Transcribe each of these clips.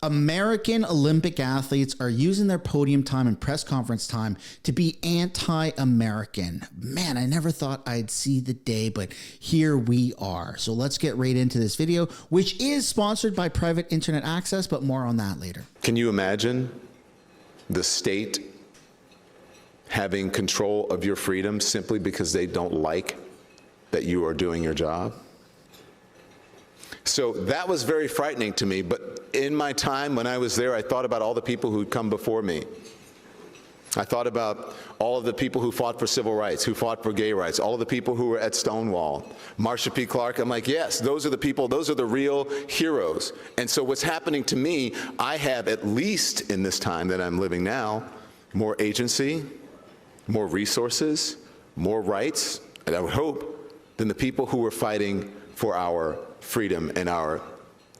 American Olympic athletes are using their podium time and press conference time to be anti-American. Man, I never thought I'd see the day, but here we are. So let's get right into this video, which is sponsored by Private Internet Access, but more on that later. Can you imagine the state having control of your freedom simply because they don't like that you are doing your job? So that was very frightening to me, but in my time when I was there, I thought about all the people who'd come before me. I thought about all of the people who fought for civil rights, who fought for gay rights, all of the people who were at Stonewall, Marsha P. Clark. I'm like, yes, those are the people, those are the real heroes. And so what's happening to me, I have, at least in this time that I'm living now, more agency, more resources, more rights, and I would hope, than the people who were fighting for our freedom and our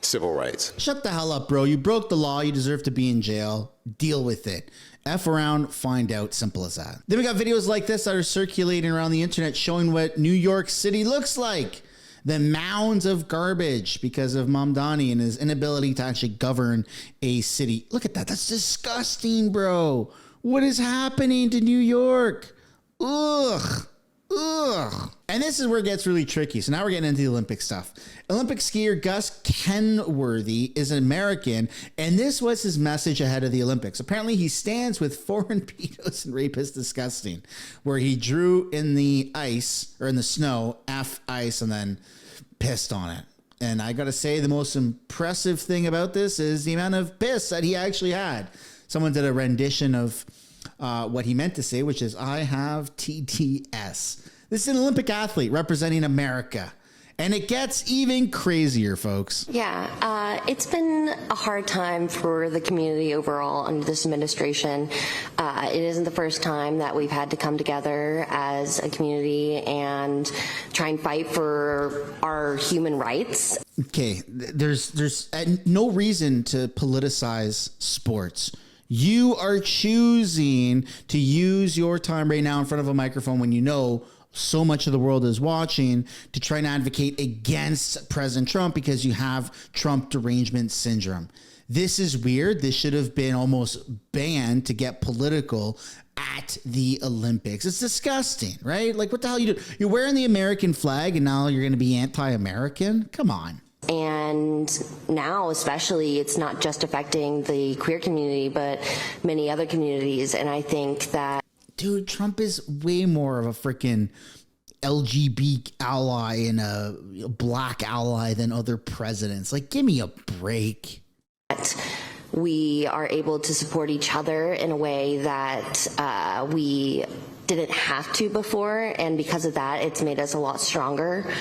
civil rights. Shut the hell up, bro. You broke the law. You deserve to be in jail. Deal with it. F around, find out. Simple as that. Then we got videos like this that are circulating around the internet showing what New York City looks like. The mounds of garbage because of Mamdani and his inability to actually govern a city. Look at that. That's disgusting, bro. What is happening to New York? Ugh. Ugh. And this is where it gets really tricky. So now we're getting into the Olympic stuff. Olympic skier Gus Kenworthy is an American, and this was his message ahead of the Olympics. Apparently he stands with foreign pedos and rapists disgusting, where he drew in the ice, or in the snow, F ice, and then pissed on it. And I gotta say, the most impressive thing about this is the amount of piss that he actually had. Someone did a rendition of what he meant to say, which is, I have TTS. This is an Olympic athlete representing America. And it gets even crazier, folks. Yeah, it's been a hard time for the community overall under this administration. It isn't the first time that we've had to come together as a community and try and fight for our human rights. Okay, there's no reason to politicize sports. You are choosing to use your time right now in front of a microphone when you know so much of the world is watching to try and advocate against President Trump because you have Trump derangement syndrome. This is weird. This should have been almost banned to get political at the Olympics. It's disgusting, right? Like, what the hell you do? You're wearing the American flag and now you're going to be anti-American? Come on. And now especially, it's not just affecting the queer community, but many other communities. And I think that, dude, Trump is way more of a freaking LGBT ally and a black ally than other presidents. Like, give me a break. we are able to support each other in a way that we didn't have to before, and because of that, it's made us a lot stronger.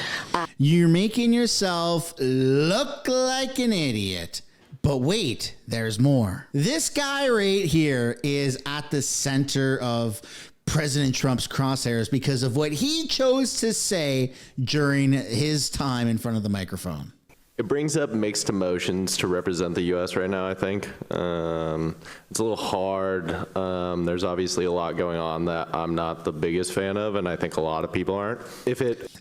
You're making yourself look like an idiot. But wait, there's more. This guy right here is at the center of President Trump's crosshairs because of what he chose to say during his time in front of the microphone. It brings up mixed emotions to represent the U.S. right now, I think. It's a little hard. There's obviously a lot going on that I'm not the biggest fan of, and I think a lot of people aren't.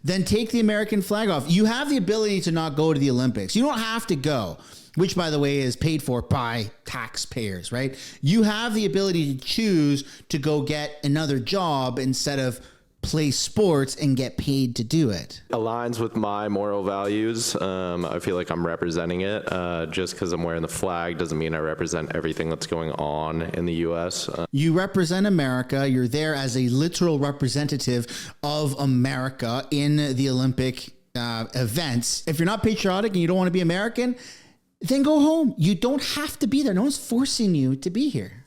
Then take the American flag off. You have the ability to not go to the Olympics. You don't have to go, which, by the way, is paid for by taxpayers, right? You have the ability to choose to go get another job instead of play sports and get paid to do it. Aligns with my moral values. I feel like I'm representing it. Just because I'm wearing the flag doesn't mean I represent everything that's going on in the U.S. You represent America. You're there as a literal representative of America in the Olympic events. If you're not patriotic and you don't want to be American, then go home. You don't have to be there. No one's forcing you to be here.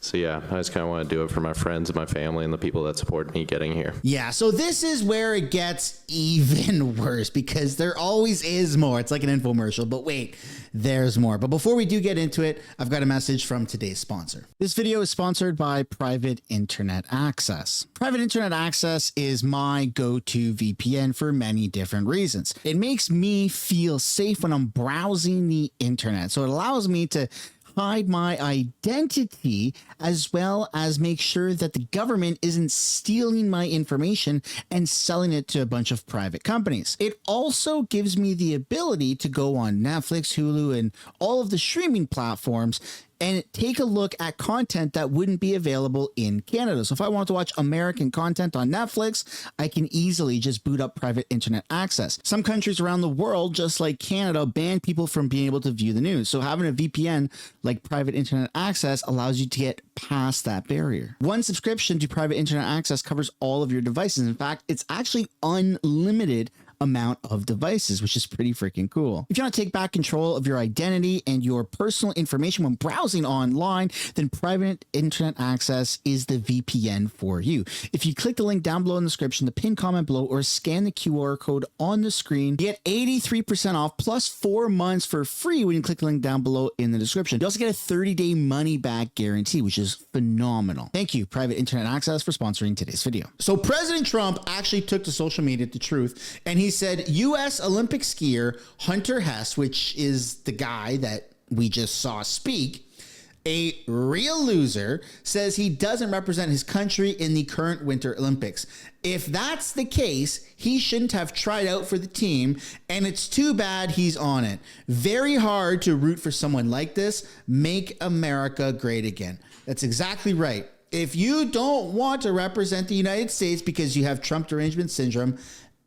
So yeah, I just kind of want to do it for my friends and my family and the people that support me getting here. Yeah, so this is where it gets even worse because there always is more. It's like an infomercial, but wait, there's more. But before we do get into it, I've got a message from today's sponsor. This video is sponsored by Private Internet Access. Private Internet Access is my go-to VPN for many different reasons. It makes me feel safe when I'm browsing the internet. So it allows me to hide my identity, as well as make sure that the government isn't stealing my information and selling it to a bunch of private companies. It also gives me the ability to go on Netflix, Hulu, and all of the streaming platforms and take a look at content that wouldn't be available in Canada. So if I want to watch American content on Netflix, I can easily just boot up private internet access. Some countries around the world, just like Canada, ban people from being able to view the news. So having a VPN like private internet access allows you to get past that barrier. One subscription to private internet access covers all of your devices. In fact, it's actually unlimited amount of devices, which is pretty freaking cool. If you want to take back control of your identity and your personal information when browsing online, then private internet access is the VPN for you. If you click the link down below in the description, the pinned comment below, or scan the QR code on the screen, you get 83% off plus 4 months for free when you click the link down below in the description. You also get a 30-day money-back guarantee, which is phenomenal. Thank you, Private Internet Access, for sponsoring today's video. So President Trump actually took to social media the truth, and he said U.S. Olympic skier Hunter Hess, which is the guy that we just saw speak, a real loser, says he doesn't represent his country in the current Winter Olympics. If that's the case, he shouldn't have tried out for the team, and it's too bad he's on it. Very hard to root for someone like this. Make America great again. That's exactly right. If you don't want to represent the United States because you have Trump derangement syndrome,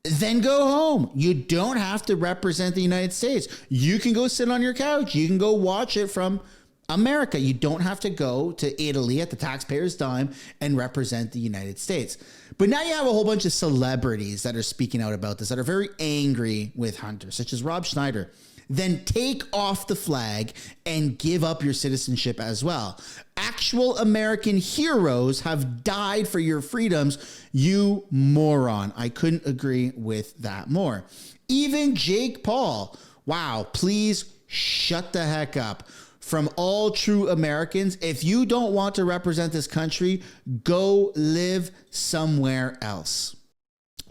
then go home. You don't have to represent the United States. You can go sit on your couch. You can go watch it from America. You don't have to go to Italy at the taxpayer's dime and represent the United States. But now you have a whole bunch of celebrities that are speaking out about this, that are very angry with Hunter, such as Rob Schneider. Then take off the flag and give up your citizenship as well. Actual American heroes have died for your freedoms, you moron. I couldn't agree with that more. Even Jake Paul, wow, please shut the heck up. From all true Americans, if you don't want to represent this country, go live somewhere else.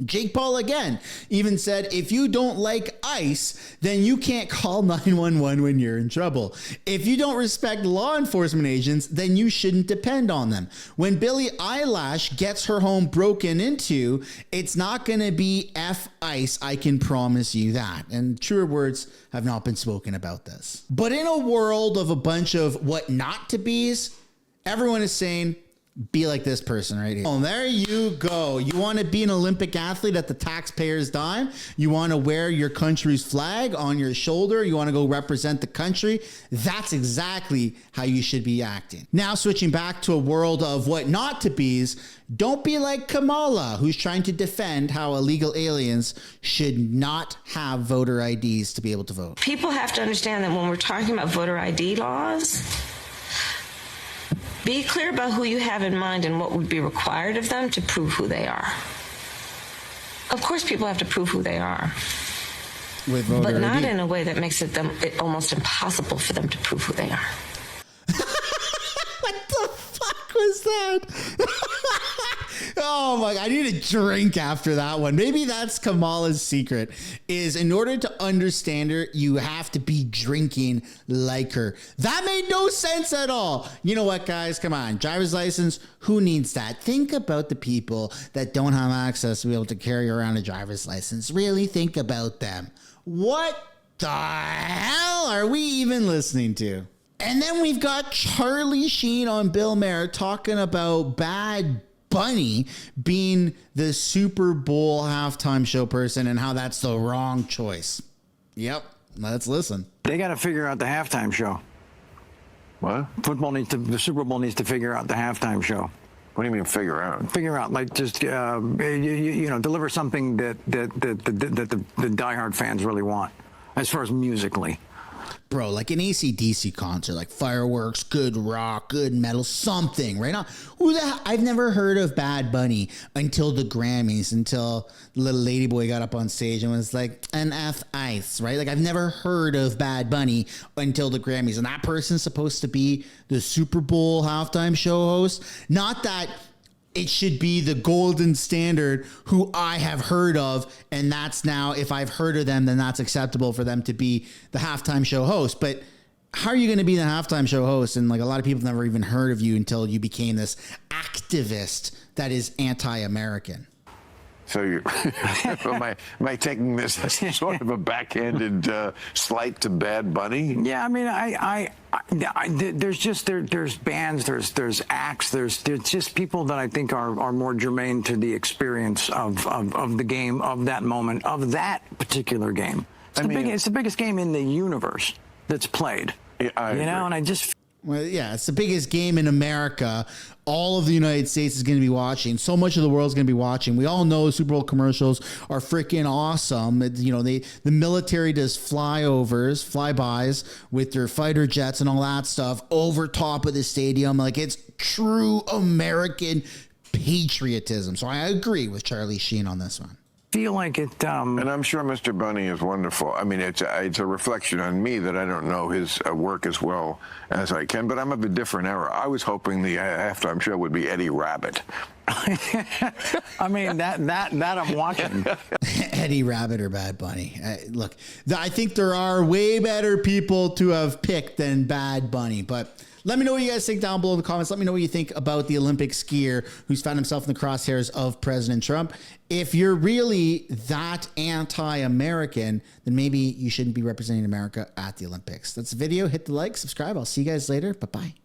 Jake Paul again even said, if you don't like ICE, then you can't call 911 when you're in trouble. If you don't respect law enforcement agents, then you shouldn't depend on them. When Billie Eilish gets her home broken into, it's not going to be F ICE, I can promise you that. And truer words have not been spoken about this. But in a world of a bunch of what not to be's, everyone is saying, be like this person right here. Oh, there you go. You want to be an Olympic athlete at the taxpayer's dime? You want to wear your country's flag on your shoulder? You want to go represent the country? That's exactly how you should be acting. Now, switching back to a world of what not to be's, don't be like Kamala, who's trying to defend how illegal aliens should not have voter IDs to be able to vote. People have to understand that when we're talking about voter ID laws, be clear about who you have in mind and what would be required of them to prove who they are. Of course, people have to prove who they are, but not ID. in a way that makes it almost impossible for them to prove who they are. What the fuck was that? Oh my God, I need a drink after that one. Maybe that's Kamala's secret, is in order to understand her, you have to be drinking like her. That made no sense at all. You know what, guys? Come on. Driver's license, who needs that? Think about the people that don't have access to be able to carry around a driver's license. Really think about them. What the hell are we even listening to? And then we've got Charlie Sheen on Bill Maher talking about Bad Bunny being the Super Bowl halftime show person and how that's the wrong choice. Yep, let's listen. They got to figure out the halftime show. What? The Super Bowl needs to figure out the halftime show. What do you mean figure out? Figure out, like, just you know, deliver something that the diehard fans really want, as far as musically. Bro, like an AC/DC concert, like fireworks, good rock, good metal, something, right? Now, I've never heard of Bad Bunny until the Grammys, until the little lady boy got up on stage and was like, an F Ice, right? Like, I've never heard of Bad Bunny until the Grammys. And that person's supposed to be the Super Bowl halftime show host. Not that it should be the golden standard who I have heard of, and that's now, if I've heard of them, then that's acceptable for them to be the halftime show host. But how are you going to be the halftime show host? And like a lot of people never even heard of you until you became this activist that is anti-American. So you am I taking this as sort of a backhanded slight to Bad Bunny? Yeah, I mean, there's bands, there's acts, there's just people that I think are more germane to the experience of the game, of that moment, of that particular game. It's the biggest game in the universe that's played. Yeah, I agree. And I just. Well, yeah, it's the biggest game in America. All of the United States is going to be watching. So much of the world is going to be watching. We all know Super Bowl commercials are freaking awesome. The military does flybys with their fighter jets and all that stuff over top of the stadium. Like, it's true American patriotism. So I agree with Charlie Sheen on this one. Feel like it. And I'm sure Mr. Bunny is wonderful. I mean, it's a reflection on me that I don't know his work as well as I can, but I'm of a different era. I was hoping the halftime show would be Eddie Rabbit. I mean, that I'm watching. Eddie Rabbit or Bad Bunny. Look, I think there are way better people to have picked than Bad Bunny, but let me know what you guys think down below in the comments. Let me know what you think about the Olympic skier who's found himself in the crosshairs of President Trump. If you're really that anti-American, then maybe you shouldn't be representing America at the Olympics. That's the video. Hit the like, subscribe. I'll see you guys later. Bye-bye.